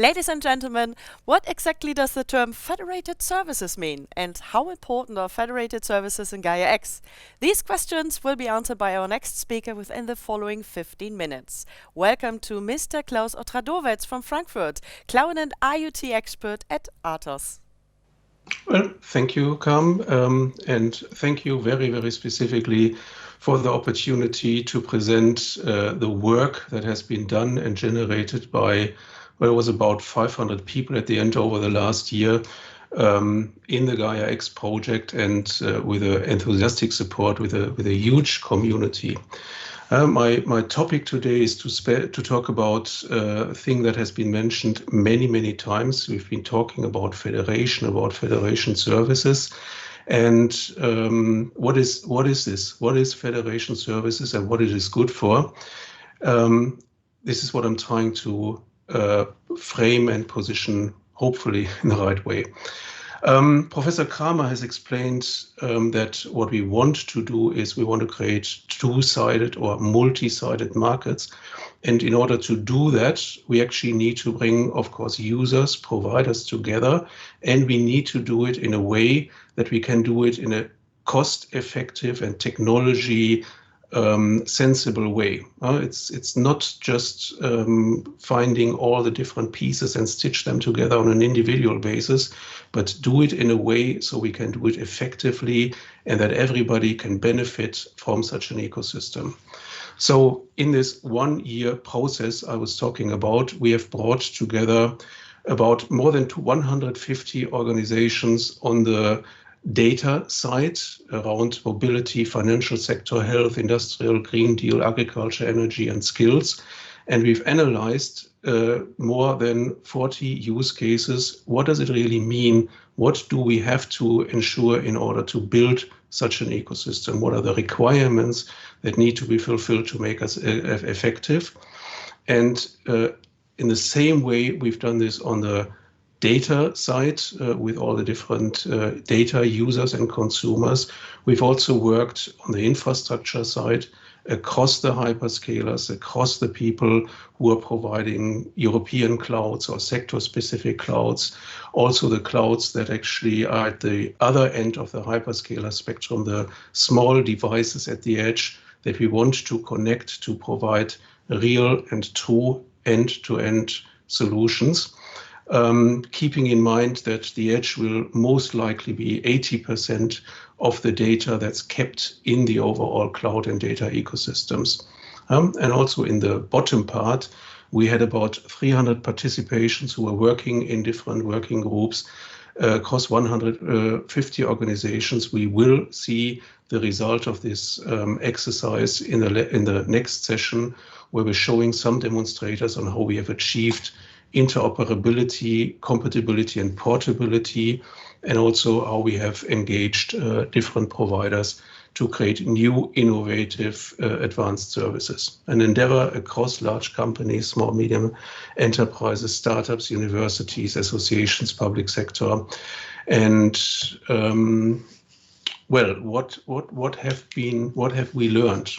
Ladies and gentlemen, what exactly does the term federated services mean, and how important are federated services in Gaia-X? These questions will be answered by our next speaker within the following 15 minutes. Welcome to Mr. Klaus Otradowitz from Frankfurt, cloud and IoT expert at Atos. Well, thank you, Cam, and thank you very specifically for the opportunity to present the work that has been done and generated by, well, it was about 500 people at the end over the last year in the Gaia-X project, and with enthusiastic support with a huge community. My topic today is to talk about a thing that has been mentioned many times. We've been talking about federation services, and what is this? What is federation services and what it is good for? This is what I'm trying to frame and position, hopefully in the right way. Professor Kramer has explained that what we want to do is we want to create two-sided or multi-sided markets. And in order to do that, we actually need to bring, of course, users, providers together, and we need to do it in a way that we can do it in a cost-effective and technology sensible way. It's not just finding all the different pieces and stitch them together on an individual basis, but do it in a way so we can do it effectively and that everybody can benefit from such an ecosystem. So in this 1 year process I was talking about, we have brought together about more than 150 organizations on the data side around mobility, financial sector, health, industrial, Green Deal, agriculture, energy, and skills. And we've analyzed more than 40 use cases. What does it really mean? What do we have to ensure in order to build such an ecosystem? What are the requirements that need to be fulfilled to make us effective? And in the same way, we've done this on the data side with all the different data users and consumers. We've also worked on the infrastructure side across the hyperscalers, across the people who are providing European clouds or sector-specific clouds, also the clouds that actually are at the other end of the hyperscaler spectrum, the small devices at the edge that we want to connect to provide real and true end-to-end solutions. Keeping in mind that the edge will most likely be 80% of the data that's kept in the overall cloud and data ecosystems. And also in the bottom part, we had about 300 participations who were working in different working groups across 150 organizations. We will see the result of this exercise in the next session, where we're showing some demonstrators on how we have achieved interoperability, compatibility, and portability, and also how we have engaged different providers to create new, innovative, advanced services. An endeavor across large companies, small, medium enterprises, startups, universities, associations, public sector. And well, what have we learned?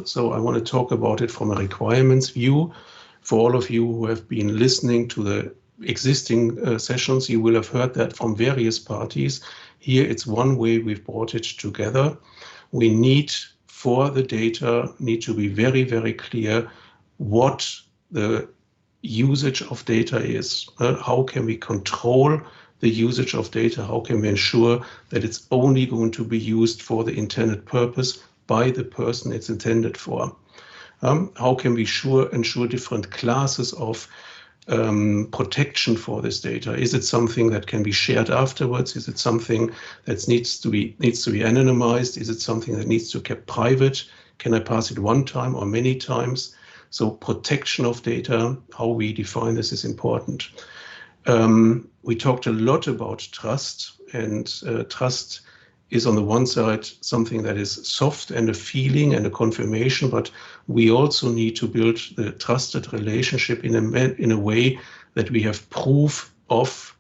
So I want to talk about it from a requirements view. For all of you who have been listening to the existing sessions, you will have heard that from various parties. Here it's one way we've brought it together. We need, for the data, to be very clear what the usage of data is. How can we control the usage of data? How can we ensure that it's only going to be used for the intended purpose by the person it's intended for? How can we ensure different classes of protection for this data? Is it something that can be shared afterwards? Is it something that needs to be anonymized? Is it something that needs to be kept private? Can I pass it one time or many times? So protection of data, how we define this is important. We talked a lot about trust, and trust is on the one side something that is soft and a feeling and a confirmation, but we also need to build the trusted relationship in a way that we have proof of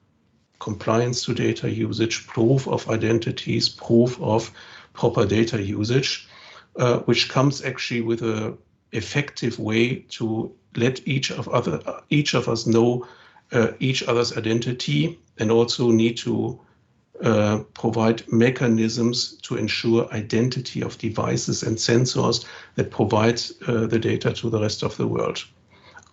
compliance to data usage, proof of identities, proof of proper data usage, which comes actually with an effective way to let each of us know each other's identity and also need to provide mechanisms to ensure identity of devices and sensors that provide the data to the rest of the world.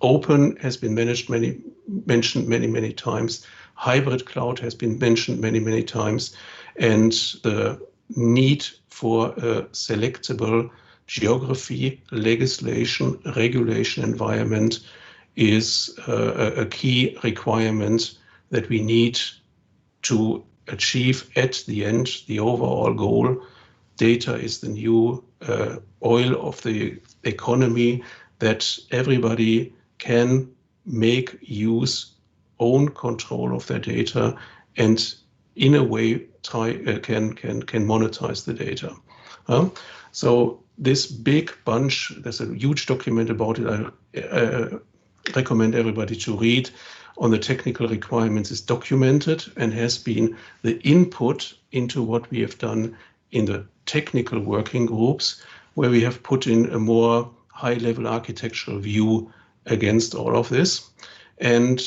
Open has been mentioned many times. Hybrid cloud has been mentioned many times, and the need for a selectable geography, legislation, regulation environment is a key requirement that we need to achieve at the end the overall goal. Data is the new oil of the economy, that everybody can make use, own control of their data, and in a way can monetize the data. So this big bunch, there's a huge document about it. I recommend everybody to read. On the technical requirements is documented and has been the input into what we have done in the technical working groups, where we have put in a more high-level architectural view against all of this. And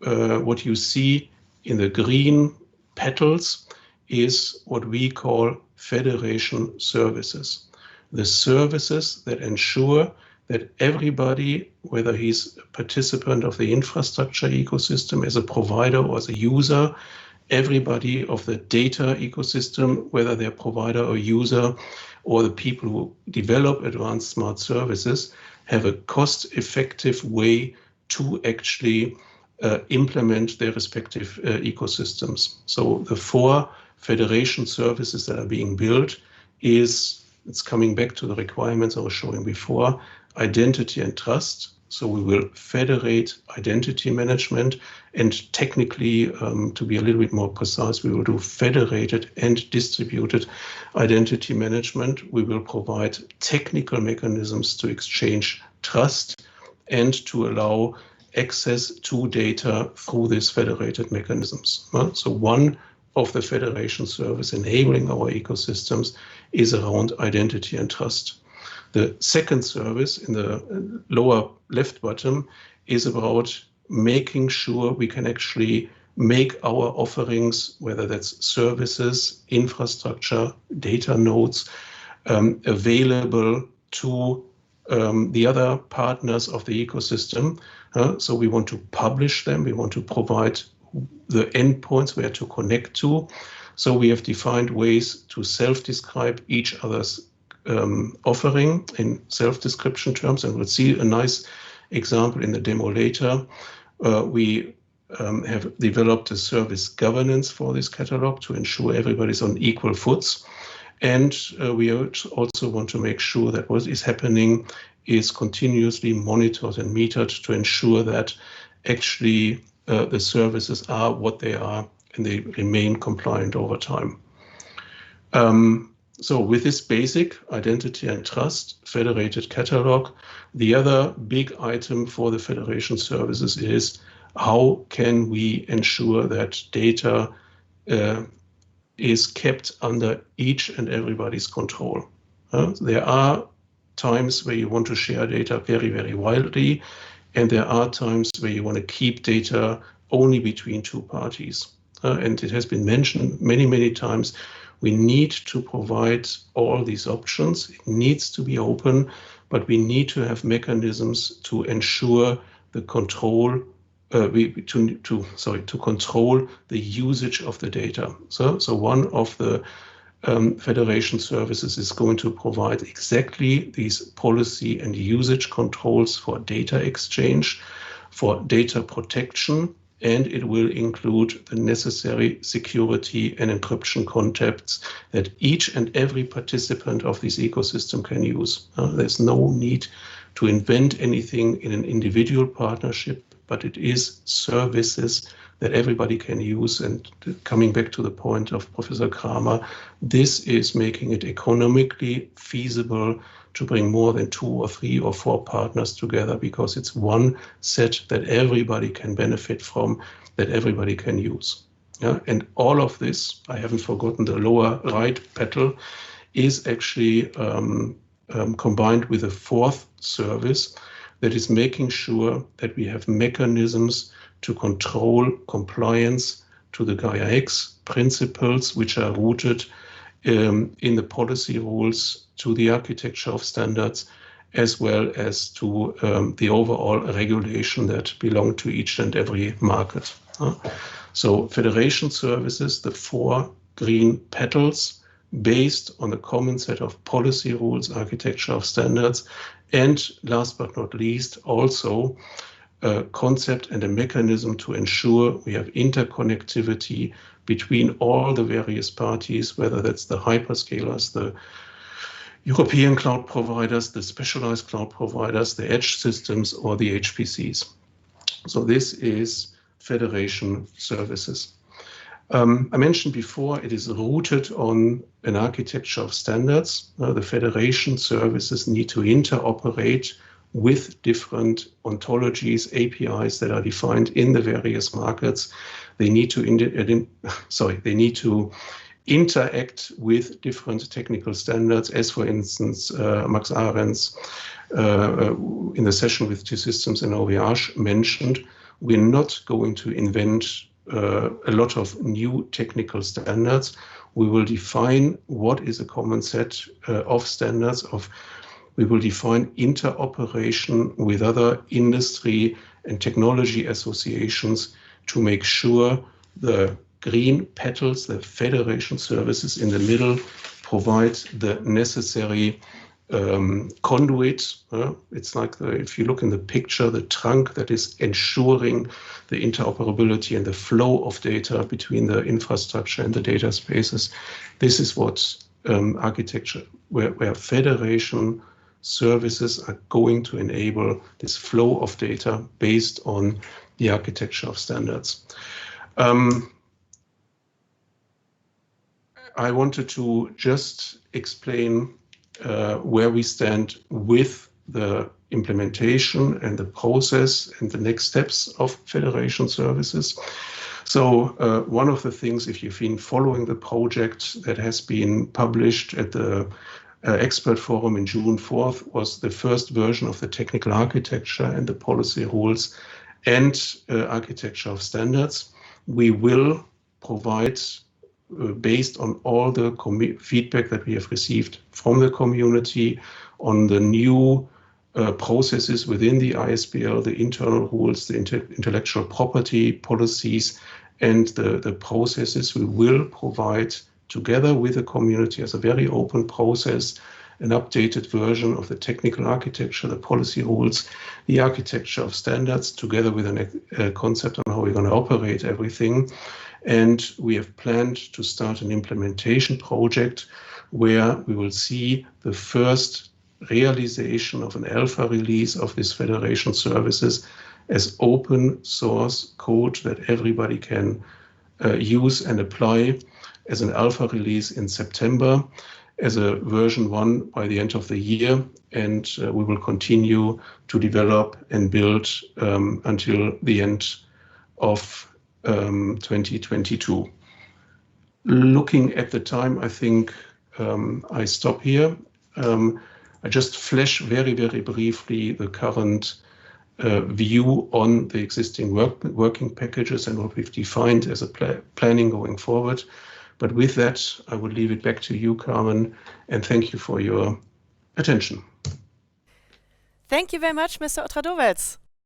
what you see in the green petals is what we call federation services. The services that ensure that everybody, whether he's a participant of the infrastructure ecosystem as a provider or as a user, everybody of the data ecosystem, whether they're provider or user, or the people who develop advanced smart services, have a cost-effective way to actually implement their respective ecosystems. So the 4 federation services that are being built it's coming back to the requirements I was showing before: identity and trust. So we will federate identity management, and technically, to be a little bit more precise, we will do federated and distributed identity management. We will provide technical mechanisms to exchange trust and to allow access to data through these federated mechanisms. So one of the federation service enabling our ecosystems is around identity and trust. The second service in the lower left bottom is about making sure we can actually make our offerings, whether that's services, infrastructure, data nodes, available to the other partners of the ecosystem. So we want to publish them, we want to provide the endpoints where to connect to. So we have defined ways to self-describe each other's offering in self-description terms, and we'll see a nice example in the demo later. We have developed a service governance for this catalog to ensure everybody's on equal foots. And we also want to make sure that what is happening is continuously monitored and metered to ensure that actually the services are what they are and they remain compliant over time. So with this basic identity and trust federated catalog, the other big item for the federation services is how can we ensure that data is kept under each and everybody's control. There are times where you want to share data very widely, and there are times where you want to keep data only between 2 parties. And it has been mentioned many times, we need to provide all these options. It needs to be open, but we need to have mechanisms to ensure the control, to control the usage of the data. So one of the federation services is going to provide exactly these policy and usage controls for data exchange, for data protection, and it will include the necessary security and encryption concepts that each and every participant of this ecosystem can use. There's no need to invent anything in an individual partnership, but it is services that everybody can use. And coming back to the point of Professor Kramer, this is making it economically feasible to bring more than 2 or 3 or 4 partners together, because it's one set that everybody can benefit from, that everybody can use. And all of this, I haven't forgotten the lower right petal, is actually combined with a 4th service, that is making sure that we have mechanisms to control compliance to the Gaia-X principles, which are rooted in the policy rules, to the architecture of standards, as well as to the overall regulation that belong to each and every market. So federation services, the 4 green petals, based on a common set of policy rules, architecture of standards, and last but not least, also a concept and a mechanism to ensure we have interconnectivity between all the various parties, whether that's the hyperscalers, the European cloud providers, the specialized cloud providers, the edge systems, or the HPCs. So this is federation services. I mentioned before, it is rooted on an architecture of standards. The federation services need to interoperate with different ontologies, APIs that are defined in the various markets. They need to interact with different technical standards, as for instance, Max Ahrens in the session with T-Systems and OVH mentioned. We're not going to invent a lot of new technical standards. We will define what is a common set of standards. We will define interoperation with other industry and technology associations to make sure the green petals, the federation services in the middle, provide the necessary conduit. It's like if you look in the picture, the trunk that is ensuring the interoperability and the flow of data between the infrastructure and the data spaces. This is what architecture, where federation services are going to enable this flow of data based on the architecture of standards. I wanted to just explain where we stand with the implementation and the process and the next steps of federation services. So one of the things, if you've been following the project that has been published at the expert forum in June 4th, was the first version of the technical architecture and the policy rules and architecture of standards. We will provide, based on all the feedback that we have received from the community on the new processes within the ISPL, the internal rules, the intellectual property policies, and the processes, we will provide together with the community as a very open process an updated version of the technical architecture, the policy rules, the architecture of standards, together with a concept on how we're going to operate everything. And we have planned to start an implementation project where we will see the first realization of an alpha release of this federation services as open source code that everybody can use and apply as an alpha release in September, as a version 1 by the end of the year. And we will continue to develop and build until the end of 2022. Looking at the time, I think I stop here. I just flash very, very briefly the current view on the existing working packages and what we've defined as a planning going forward. But with that, I would leave it back to you, Carmen, and thank you for your attention. Thank you very much, Mr. Otradovec.